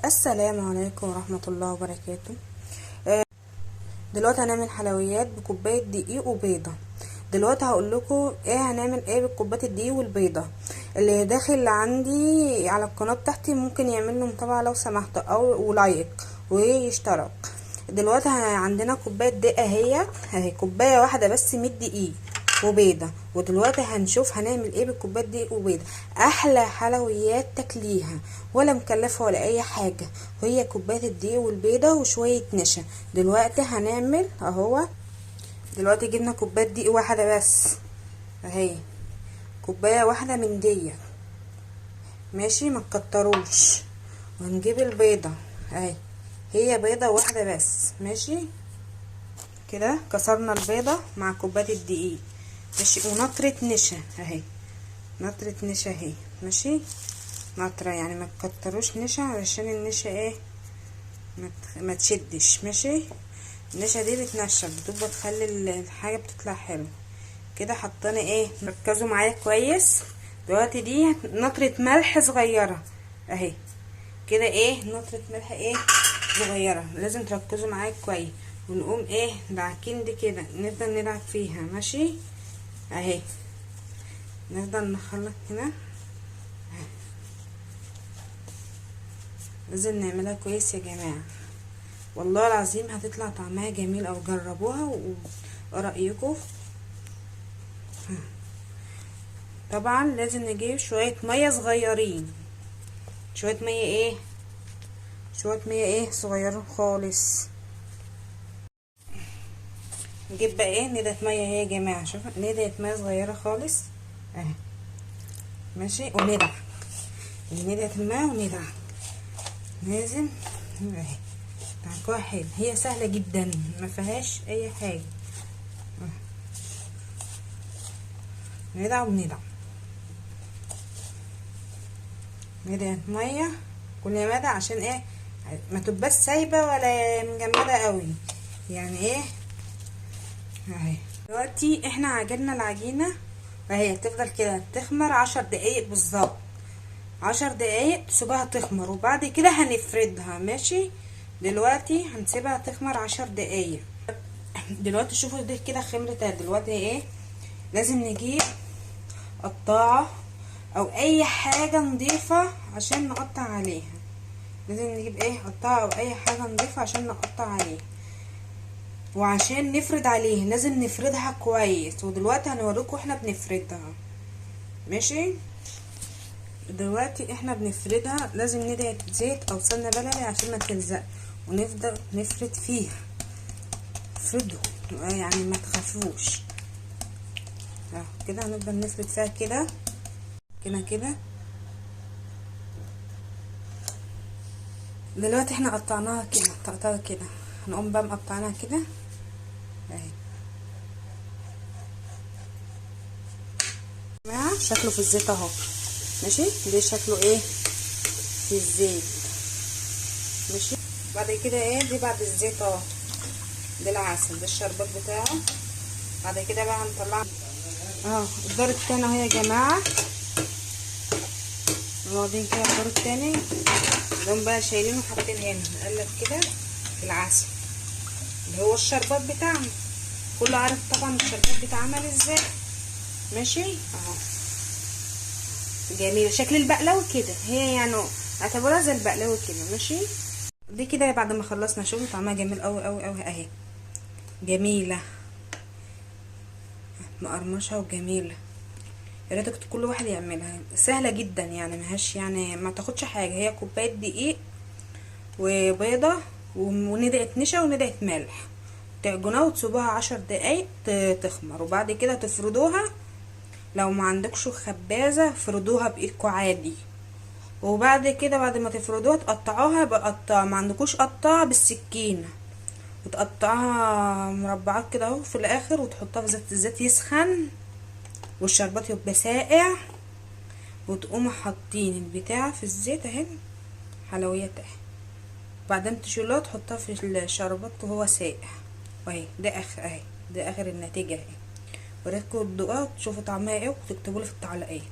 السلام عليكم ورحمة الله وبركاته. دلوقتي هنعمل حلويات بكوباية دقيق وبيضة. دلوقتي هقول لكم ايه هنعمل ايه بكوبايه الدقيق والبيضة. اللي داخل عندي على القناة بتاعتي ممكن يعمل له متابعة لو سمحت او ولايك ويشترك. دلوقتي عندنا كوباية دقيق اهي كوباية واحدة بس 100 دقيق وبيضة. ودلوقتي هنشوف هنعمل ايه بالكوبايه دقيق وبيضة. احلى حلويات تاكليها ولا مكلفه ولا اي حاجه، وهي كوبايه الدقيق والبيضة وشويه نشا. دلوقتي هنعمل اهو. دلوقتي جبنا كوبايه دقيق واحده بس اهي، كوبايه واحده من دي ماشي، ما تكتروش. وهنجيب البيضه اهي، هي بيضه واحده بس ماشي كده. كسرنا البيضه مع كوبايه الدقيق ماشي، ونطره نشا اهي، نطره نشا اهي ماشي، نطره يعني ما تكتروش نشا علشان النشا ايه ما تشدش ماشي. النشا دي بتنشف، بتبقى تخلي الحاجه بتطلع حلو كده. حطينا ايه، ركزوا معايا كويس. دلوقتي دي نطره ملح صغيره اهي كده، ايه نطره ملح ايه صغيره، لازم تركزوا معايا كويس. ونقوم ايه دعكين دي كده، نفضل ندعك فيها ماشي اهي، نفضل نخلط هنا. لازم نعملها كويس يا جماعه، والله العظيم هتطلع طعمها جميل، او جربوها ورأيكم. طبعا لازم نجيب شويه ميه صغيرين، شويه ميه ايه، شويه ميه ايه صغيرين خالص. نجيب بقى ايه ندعه ميه اهي يا جماعه، شوفوا ندعه ميه صغيره خالص اهي ماشي. وندعك ندعه الماء وندعك، لازم اهي دعكوها حلو. هي سهله جدا ما فيهاش اي حاجه، ندعك وندعك ندعه ميه كل مدى، عشان ايه ما تبقاش سايبه ولا مجمده قوي يعني ايه اهي. دلوقتي احنا عجننا العجينه وهي تفضل كده تخمر 10 دقايق بالظبط، 10 دقايق تسيبها تخمر، وبعد كده هنفردها ماشي. دلوقتي هنسيبها تخمر 10 دقايق. دلوقتي شوفوا دي كده خمرت. دلوقتي ايه لازم نجيب قطاعه او اي حاجه نضيفه عشان نقطع عليها. لازم نجيب ايه قطاعه او اي حاجه نضيفه عشان نقطع عليها، وعشان نفرد عليه لازم نفردها كويس. ودلوقتي هنوريكم احنا بنفردها ماشي. دلوقتي احنا بنفردها لازم ندعي زيت او سمنه بلدي عشان ما تلزق، ونفضل نفرد فيها. افردوا يعني ما تخافوش اهو كده، هنفضل نفرد فيها كده كده. دلوقتي احنا قطعناها كده تقطعها كده، هنقوم بقى مقطعينها كده اهي. شكله في الزيت اهو ماشي، ده شكله ايه في الزيت ماشي. بعد كده ايه دي بعد الزيت اهو، ده العسل، ده الشربات بتاعه. بعد كده بقى هنطلعه اهو الدور التاني اهو يا جماعه. واخدين كده الدور التاني، نقوم بقى شايلينه وحاطين هنا، نقلب كده في العسل اللي هو الشربات بتاعنا. كله عارف طبعا الشربات بيتعمل ازاي ماشي اهو. جميله شكل البقلاوه كده، هي يعني اعتبرها زي البقلاوه كده ماشي. دي كده بعد ما خلصنا شغل طعمها جميل قوي قوي قوي اهي، جميله مقرمشه وجميله. يا ريت كل واحد يعملها، سهله جدا يعني مهاش يعني ما تاخدش حاجه. هي كوبايه دقيق وبيضه وندعه نشا وندعه ملح، تعجنوها وتسيبوها 10 دقايق تخمر، وبعد كده تفردوها. لو ما عندكش خبازه فردوها بايدكم عادي، وبعد كده بعد ما تفردوها تقطعوها بقطع، ما عندكوش قطع بالسكينه وتقطعها مربعات كده اهو في الاخر، وتحطها في زيت. الزيت يسخن والشربات يبقى ساقع، وتقوموا حاطين البتاع في الزيت اهي، حلويات اهي. بعدين تشيلوها تحطها في الشربات وهو ساقع اهي. ده اخر اهي، ده اخر النتيجه اهي. وريتكم تدوقوها وتشوفوا طعمها ايه، وتكتبوا لي في التعليقات.